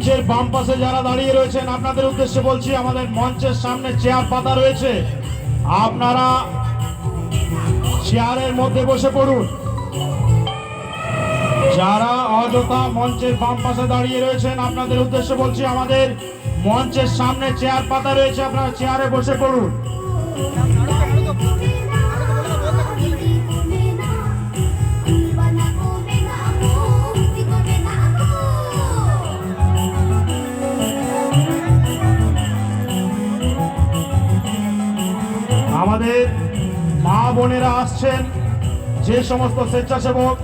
মঞ্চের বাম পাশে যারা দাঁড়িয়ে রয়েছেন আপনাদের উদ্দেশ্যে বলছি, আমাদের মঞ্চের সামনে চেয়ার পাতা রয়েছে, আপনারা চেয়ারের মধ্যে বসে পড়ুন। যারা অযথা মঞ্চের বাম পাশে দাঁড়িয়ে রয়েছেন আপনাদের উদ্দেশ্যে বলছি, আমাদের মঞ্চের সামনে চেয়ার পাতা রয়েছে, আপনারা চেয়ারে বসে পড়ুন। আমাদের মা বোনেরা আসছেন, যে সমস্ত স্বেচ্ছাসেবক